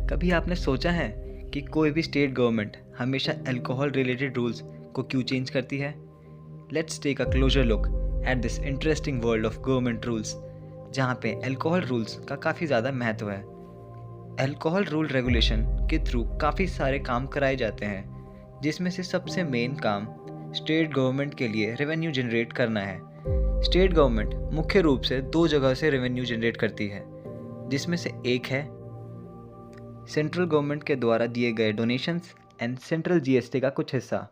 कभी आपने सोचा है कि कोई भी स्टेट गवर्नमेंट हमेशा अल्कोहल रिलेटेड रूल्स को क्यों चेंज करती है? Let's take a closer look at this interesting world of government rules, जहाँ पे अल्कोहल रूल्स का काफ़ी ज़्यादा महत्व है। अल्कोहल रूल रेगुलेशन के थ्रू काफ़ी सारे काम कराए जाते हैं, जिसमें से सबसे मेन काम स्टेट गवर्नमेंट के लिए रेवेन्यू जनरेट करना है। स्टेट गवर्नमेंट मुख्य रूप से दो जगह से रेवेन्यू जनरेट करती है, जिसमें से एक है सेंट्रल गवर्नमेंट के द्वारा दिए गए डोनेशंस एंड सेंट्रल जीएसटी का कुछ हिस्सा,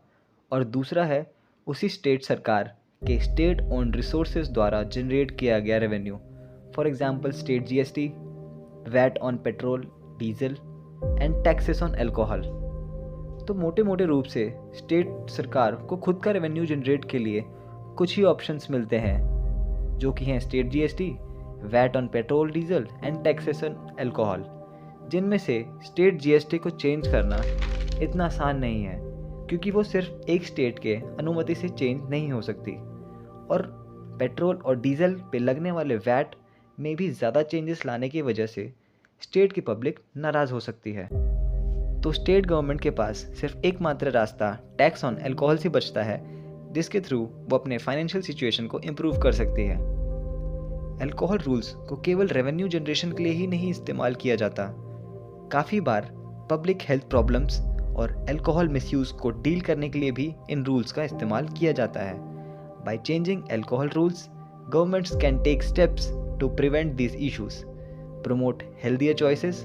और दूसरा है उसी स्टेट सरकार के स्टेट ओन्ड रिसोर्सेज द्वारा जनरेट किया गया revenue. For example state GST, VAT on petrol, diesel and taxes on alcohol. तो मोटे मोटे रूप से स्टेट सरकार को खुद का रेवेन्यू जनरेट के लिए कुछ ही ऑप्शंस मिलते हैं, जो कि हैं state GST, VAT on petrol, diesel and taxes on alcohol, जिनमें से स्टेट जीएसटी को चेंज करना इतना आसान नहीं है, क्योंकि वो सिर्फ एक स्टेट के अनुमति से चेंज नहीं हो सकती, और पेट्रोल और डीजल पे लगने वाले वैट में भी ज़्यादा चेंजेस लाने की वजह से स्टेट की पब्लिक नाराज़ हो सकती है। तो स्टेट गवर्नमेंट के पास सिर्फ एकमात्र रास्ता टैक्स ऑन अल्कोहल से बचता है, जिसके थ्रू वो अपने फाइनेंशियल सिचुएशन को इम्प्रूव कर सकती है। अल्कोहल रूल्स को केवल रेवेन्यू जनरेशन के लिए ही नहीं इस्तेमाल किया जाता, काफ़ी बार पब्लिक हेल्थ प्रॉब्लम्स और अल्कोहल मिसयूज़ को डील करने के लिए भी इन रूल्स का इस्तेमाल किया जाता है। By changing alcohol rules, governments can take steps to prevent these issues, promote healthier choices,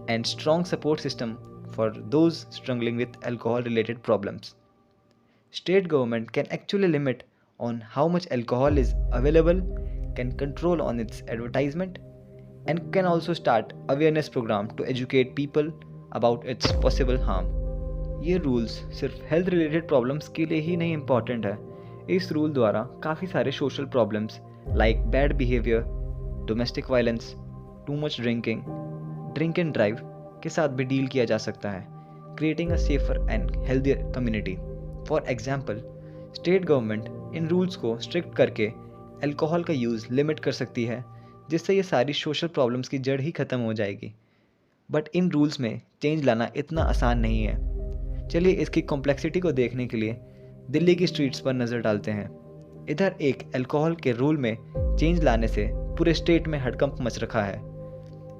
and strong support system for those struggling with alcohol-related problems. State government can actually limit on how much alcohol is available, can control on its advertisement, and can also start awareness program to educate people about its possible harm. ये rules सिर्फ health related problems के लिए ही नहीं important है। इस rule द्वारा काफ़ी सारे social problems like bad behaviour, domestic violence, too much drinking, drink and drive के साथ भी डील किया जा सकता है, creating a safer and healthier community. For example, state government in rules को स्ट्रिक्ट करके अल्कोहल का यूज़ लिमिट कर सकती है, जिससे ये सारी सोशल प्रॉब्लम्स की जड़ ही ख़त्म हो जाएगी। बट इन रूल्स में चेंज लाना इतना आसान नहीं है। चलिए इसकी कॉम्प्लेक्सिटी को देखने के लिए दिल्ली की स्ट्रीट्स पर नज़र डालते हैं। इधर एक अल्कोहल के रूल में चेंज लाने से पूरे स्टेट में हड़कंप मच रखा है।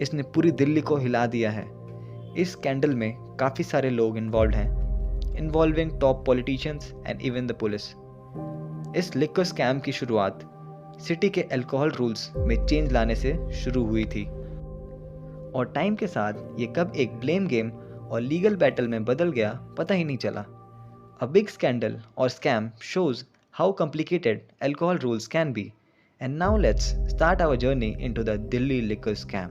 इसने पूरी दिल्ली को हिला दिया है। इस स्कैंडल में काफ़ी सारे लोग इन्वॉल्व हैं, involving top politicians and even the police. इस लिकर स्कैम की शुरुआत सिटी के अल्कोहल रूल्स में चेंज लाने से शुरू हुई थी, और टाइम के साथ ये कब एक ब्लेम गेम और लीगल बैटल में बदल गया पता ही नहीं चला। अ बिग स्कैंडल और scam shows how complicated alcohol rules can be. And now let's start our journey into the Delhi liquor scam.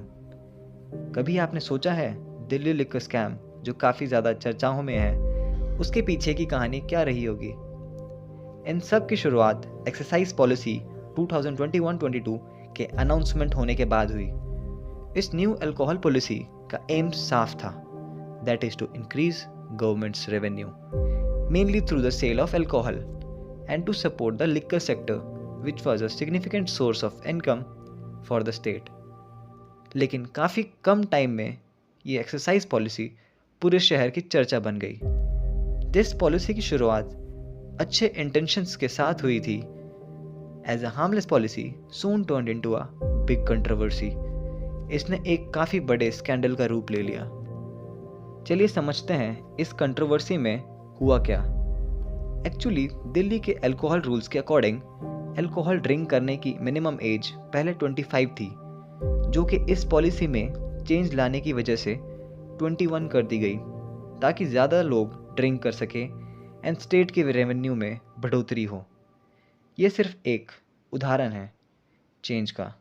कभी आपने सोचा है दिल्ली लिकर स्कैम, जो काफ़ी ज़्यादा चर्चाओं में है, उसके पीछे की कहानी क्या रही होगी? इन सब की शुरुआत एक्साइज पॉलिसी 2021-22 के अनाउंसमेंट होने के बाद हुई। इस न्यू अल्कोहल पॉलिसी का एम साफ था, that is to increase government's revenue mainly through the sale of alcohol and to support the liquor sector which was a significant source of income for the state. लेकिन काफ़ी कम time में ये exercise policy पूरे शहर की चर्चा बन गई। दिस पॉलिसी की शुरुआत अच्छे इंटेंशंस के साथ हुई थी, as a harmless policy soon turned into a big controversy. इसने एक काफ़ी बड़े स्कैंडल का रूप ले लिया। चलिए समझते हैं इस कंट्रोवर्सी में हुआ क्या। एक्चुअली दिल्ली के अल्कोहल रूल्स के अकॉर्डिंग अल्कोहल ड्रिंक करने की मिनिमम एज पहले 25 थी, जो कि इस पॉलिसी में चेंज लाने की वजह से 21 कर दी गई, ताकि ज़्यादा लोग ड्रिंक कर सकें एंड स्टेट के रेवेन्यू में बढ़ोतरी हो। ये सिर्फ एक उदाहरण है चेंज का।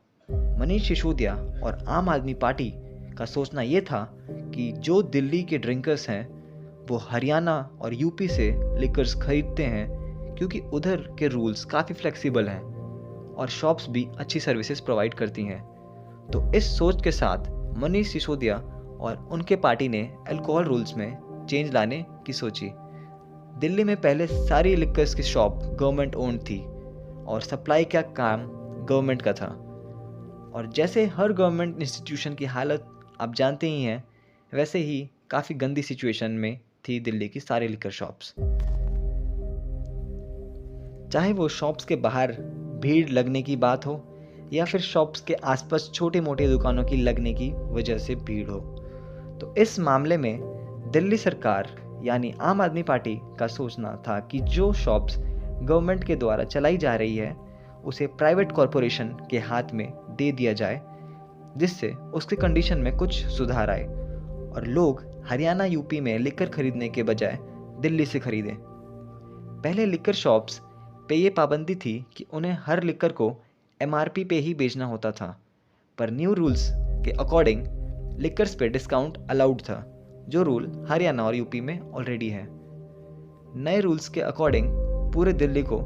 मनीष सिसोदिया और आम आदमी पार्टी का सोचना ये था कि जो दिल्ली के ड्रिंकर्स हैं वो हरियाणा और यूपी से लिकर्स खरीदते हैं, क्योंकि उधर के रूल्स काफ़ी फ्लेक्सिबल हैं और शॉप्स भी अच्छी सर्विसेज प्रोवाइड करती हैं। तो इस सोच के साथ मनीष सिसोदिया और उनके पार्टी ने अल्कोहल रूल्स में चेंज लाने की सोची। दिल्ली में पहले सारी लिकर्स की शॉप गवर्नमेंट ओन्ड थी और सप्लाई का काम गवर्नमेंट का था, और जैसे हर गवर्नमेंट इंस्टीट्यूशन की हालत आप जानते ही हैं, वैसे ही काफ़ी गंदी सिचुएशन में थी दिल्ली की सारी लिकर शॉप्स। चाहे वो शॉप्स के बाहर भीड़ लगने की बात हो या फिर शॉप्स के आसपास छोटे मोटे दुकानों की लगने की वजह से भीड़ हो। तो इस मामले में दिल्ली सरकार यानी आम आदमी पार्टी का सोचना था कि जो शॉप्स गवर्नमेंट के द्वारा चलाई जा रही है उसे प्राइवेट कॉरपोरेशन के हाथ में दे दिया जाए, जिससे उसके कंडीशन में कुछ सुधार आए और लोग हरियाणा यूपी में लिकर खरीदने के बजाय दिल्ली से खरीदें। पहले लिकर शॉप्स पे ये पाबंदी थी कि उन्हें हर लिकर को एमआरपी पे ही बेचना होता था, पर न्यू रूल्स के अकॉर्डिंग लिकर्स पे डिस्काउंट अलाउड था, जो रूल हरियाणा और यूपी में ऑलरेडी है। नए रूल्स के अकॉर्डिंग पूरे दिल्ली को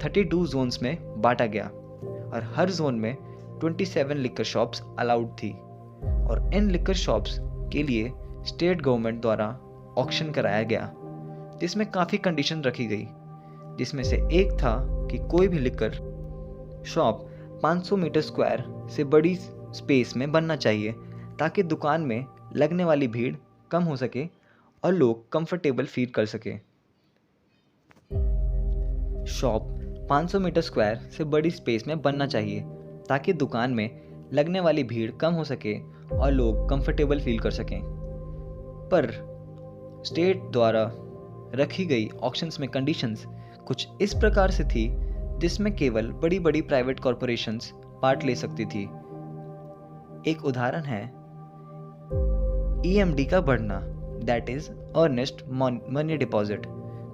32 जोन्स में बांटा गया और हर जोन में 27 लिकर शॉप्स अलाउड थी और इन लिकर शॉप्स के लिए स्टेट गवर्नमेंट द्वारा ऑक्शन कराया गया, जिसमें काफ़ी कंडीशन रखी गई, जिसमें से एक था कि कोई भी लिकर शॉप 500 मीटर स्क्वायर से बड़ी स्पेस में बनना चाहिए ताकि दुकान में लगने वाली भीड़ कम हो सके और लोग कंफर्टेबल फील कर सके। शॉप 500 मीटर स्क्वायर से बड़ी स्पेस में बनना चाहिए ताकि दुकान में लगने वाली भीड़ कम हो सके और लोग कंफर्टेबल फील कर सकें। पर स्टेट द्वारा रखी गई ऑक्शंस में कंडीशंस कुछ इस प्रकार से थी जिसमें केवल बड़ी बड़ी प्राइवेट कॉरपोरेशंस पार्ट ले सकती थी। एक उदाहरण है ईएमडी का बढ़ना, that is earnest money deposit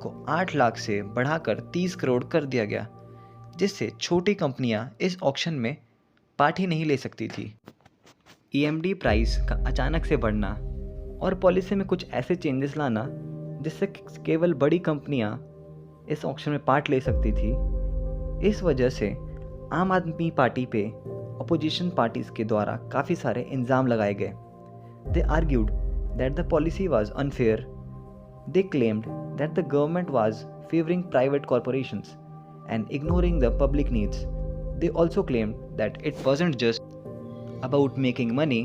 को 8 लाख से बढ़ाकर 30 करोड़ कर दिया गया, जिससे छोटी कंपनियां इस ऑक्शन में पार्ट ही नहीं ले सकती थी। ईएमडी प्राइस का अचानक से बढ़ना और पॉलिसी में कुछ ऐसे चेंजेस लाना जिससे केवल बड़ी कंपनियां इस ऑक्शन में पार्ट ले सकती थी, इस वजह से आम आदमी पार्टी पे अपोजिशन पार्टीज के द्वारा काफ़ी सारे इल्ज़ाम लगाए गए। They argued that the policy was unfair. They claimed that the government was favoring private corporations and ignoring the public needs. They also claimed that it wasn't just about making money.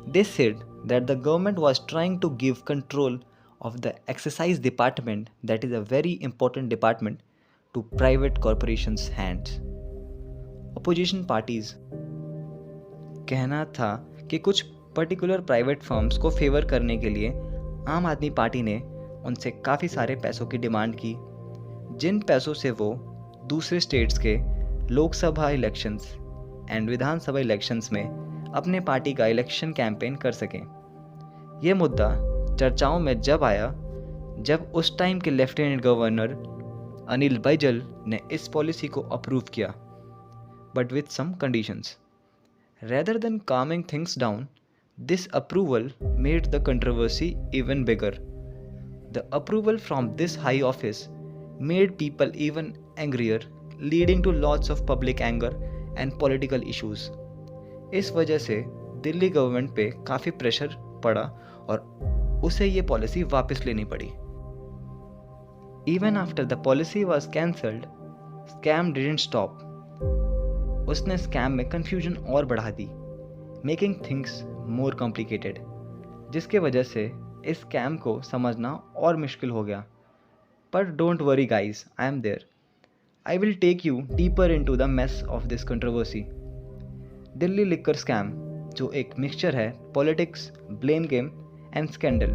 They said that the government was trying to give control of the excise department, that is a very important department, to private corporations' hands. Opposition parties कहना था कि कुछ particular private firms को favour करने के लिए आम आदमी पार्टी ने उनसे काफ़ी सारे पैसों की डिमांड की, जिन पैसों से वो दूसरे स्टेट्स के Lok Sabha elections and Vidhan Sabha elections में अपने पार्टी का इलेक्शन कैंपेन कर सकें। ये मुद्दा चर्चाओं में जब आया जब उस टाइम के लेफ्टिनेंट गवर्नर अनिल बैजल ने इस पॉलिसी को अप्रूव किया, but with some conditions. Rather than calming things down, this approval made the controversy even bigger. The approval from this high office made people even angrier, leading to lots of public anger and political issues. इस वजह से Delhi government पे काफ़ी pressure पड़ा और उसे ये policy वापस लेनी पड़ी। Even after the policy was cancelled, scam didn't stop. उसने स्कैम में कंफ्यूजन और बढ़ा दी, मेकिंग थिंग्स मोर कॉम्प्लिकेटेड, जिसके वजह से इस स्कैम को समझना और मुश्किल हो गया। पर don't worry guys, I am there. I will take you deeper into the mess of this controversy. Delhi liquor scam, जो एक मिक्सचर है politics, blame game and scandal,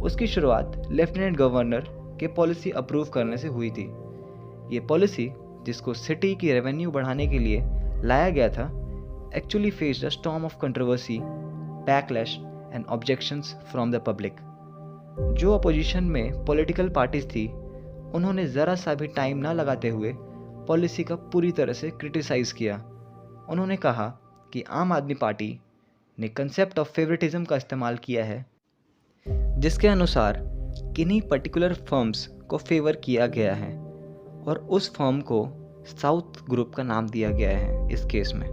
उसकी शुरुआत लेफ्टिनेंट गवर्नर के पॉलिसी अप्रूव करने से हुई थी। ये पॉलिसी, जिसको सिटी की रेवेन्यू बढ़ाने के लिए लाया गया था, actually faced a storm of controversy, backlash and objections from the public. जो अपोजिशन में पॉलिटिकल पार्टीज थी, उन्होंने ज़रा सा भी टाइम ना लगाते हुए पॉलिसी का पूरी तरह से क्रिटिसाइज़ किया। उन्होंने कहा कि आम आदमी पार्टी ने कंसेप्ट ऑफ फेवरेटिज्म का इस्तेमाल किया है, जिसके अनुसार किन्हीं पर्टिकुलर फर्म्स को फेवर किया गया है और उस फर्म को साउथ ग्रुप का नाम दिया गया है इस केस में,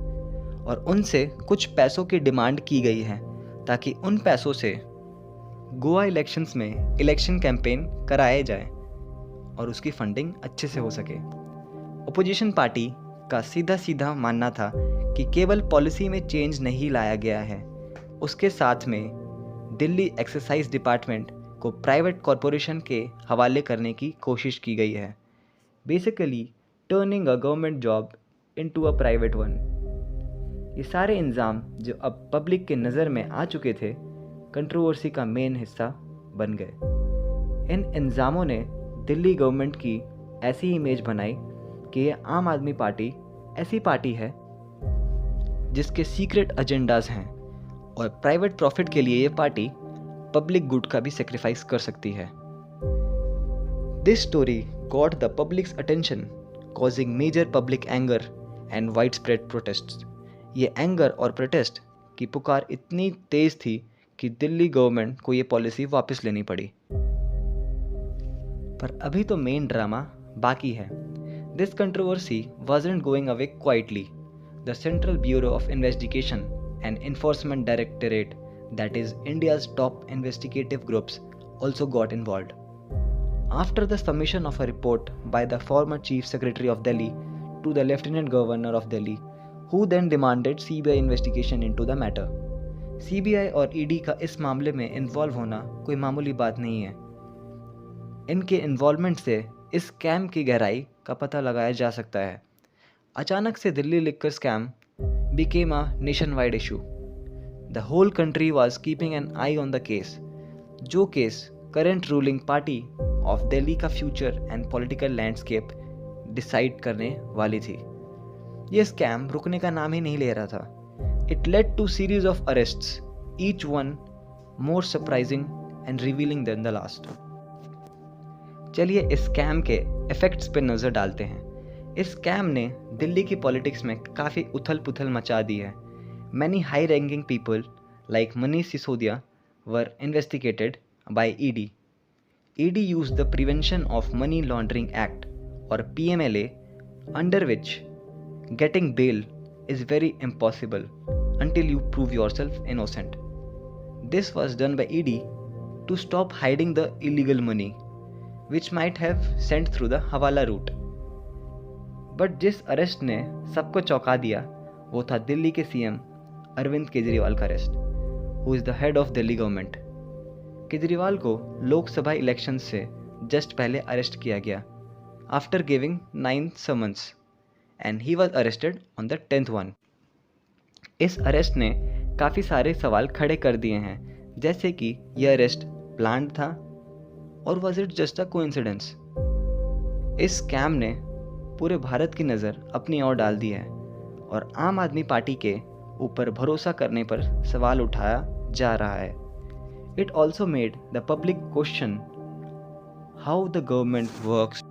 और उनसे कुछ पैसों की डिमांड की गई है ताकि उन पैसों से गोवा इलेक्शंस में इलेक्शन कैंपेन कराए जाए और उसकी फंडिंग अच्छे से हो सके। अपोजिशन पार्टी का सीधा सीधा मानना था कि केवल पॉलिसी में चेंज नहीं लाया गया है, उसके साथ में दिल्ली एक्साइज डिपार्टमेंट को प्राइवेट कॉरपोरेशन के हवाले करने की कोशिश की गई है, basically turning a government job into a private one. ये सारे इल्ज़ाम जो अब पब्लिक के नज़र में आ चुके थे, कंट्रोवर्सी का मेन हिस्सा बन गए। इन इल्ज़ामों ने दिल्ली गवर्नमेंट की ऐसी इमेज बनाई कि ये आम आदमी पार्टी ऐसी पार्टी है जिसके सीक्रेट एजेंडाज हैं और प्राइवेट प्रॉफिट के लिए ये पार्टी पब्लिक गुड का भी सेक्रीफाइस कर सकती है। This story got the public's attention, causing major public anger and wide spread protests. ये एंगर और प्रोटेस्ट की पुकार इतनी तेज थी कि दिल्ली गवर्नमेंट को ये पॉलिसी वापस लेनी पड़ी। पर अभी तो मेन ड्रामा बाकी है। This controversy wasn't going away quietly. The Central Bureau of Investigation and Enforcement Directorate, that is India's top investigative groups, also got involved. After the submission of a report by the former Chief Secretary of Delhi to the Lieutenant Governor of Delhi, who then demanded CBI investigation into the matter. CBI और ED का इस मामले में involve होना कोई मामूली बात नहीं है। इनके इन्वॉल्वमेंट से इस स्कैम की गहराई का पता लगाया जा सकता है। अचानक से Delhi liquor scam became a nationwide issue. The whole country was keeping an eye on the case. जो case current ruling party of Delhi का future and political landscape decide करने वाली थी। ये स्कैम रुकने का नाम ही नहीं ले रहा था। It led to series of arrests, each one more surprising and revealing than the last. चलिए इस स्कैम के इफेक्ट्स पे नज़र डालते हैं। इस स्कैम ने दिल्ली की पॉलिटिक्स में काफ़ी उथल पुथल मचा दी है। Many high ranking people like Manish Sisodia were investigated by ED. ED used the prevention of money laundering act और PMLA, under which getting bail is very impossible until you prove yourself innocent. This was done by ED to stop hiding the illegal money which might have sent through the हवाला route. But जिस arrest ने सबको चौंका दिया वो था दिल्ली के CM Arvind Kejriwal का arrest, who is the head of Delhi government. Kejriwal को लोकसभा इलेक्शन से जस्ट पहले अरेस्ट किया गया after giving 9 summons. And he was arrested on the 10th one. इस अरेस्ट ने काफ़ी सारे सवाल खड़े कर दिए हैं, जैसे कि यह अरेस्ट प्लान्ड था और was it just a coincidence? इस स्कैम ने पूरे भारत की नज़र अपनी ओर डाल दी है और आम आदमी पार्टी के ऊपर भरोसा करने पर सवाल उठाया जा रहा है। It also made the public question how the government works,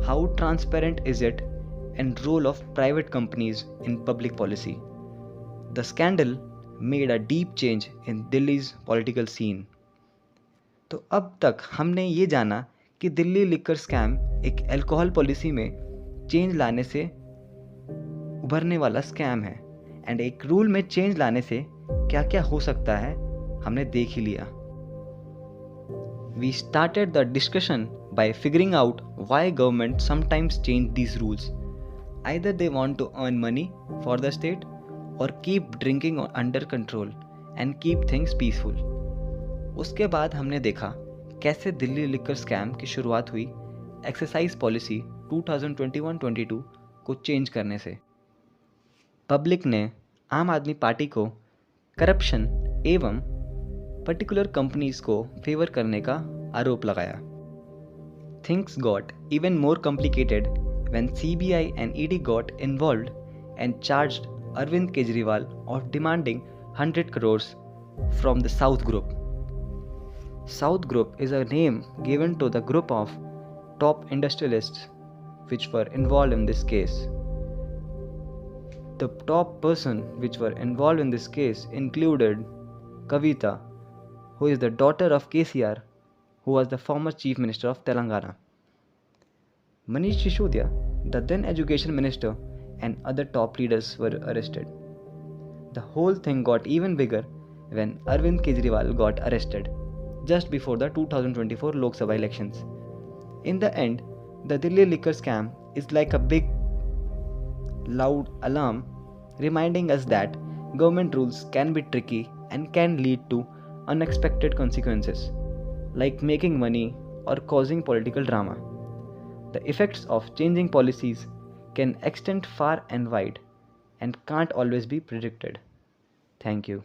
how transparent is it, and role of private companies in public policy. The scandal made a deep change in Delhi's political scene. तो अब तक हमने ये जाना कि Delhi liquor scam एक alcohol policy में change लाने से उभरने वाला स्कैम है एंड एक रूल में चेंज लाने से क्या क्या हो सकता है हमने देख ही लिया। We started the discussion by figuring out why government sometimes change these rules. Either they want to earn money for the state or keep drinking under control and keep things peaceful. उसके बाद हमने देखा कैसे Delhi liquor scam की शुरुआत हुई excise policy 2021-22 को change करने से। पब्लिक ने आम आदमी पार्टी को करप्शन एवं पर्टिकुलर कंपनीज को फेवर करने का आरोप लगाया। Things got even more complicated when CBI and ED got involved and charged Arvind Kejriwal of demanding 100 crores from the South Group. South Group is a name given to the group of top industrialists which were involved in this case. The top person which were involved in this case included Kavita, who is the daughter of KCR, who was the former Chief Minister of Telangana. Manish Sisodia, the then Education Minister, and other top leaders were arrested. The whole thing got even bigger when Arvind Kejriwal got arrested just before the 2024 Lok Sabha elections. In the end, the Delhi liquor scam is like a big, loud alarm reminding us that government rules can be tricky and can lead to unexpected consequences, like making money or causing political drama. The effects of changing policies can extend far and wide and can't always be predicted. Thank you.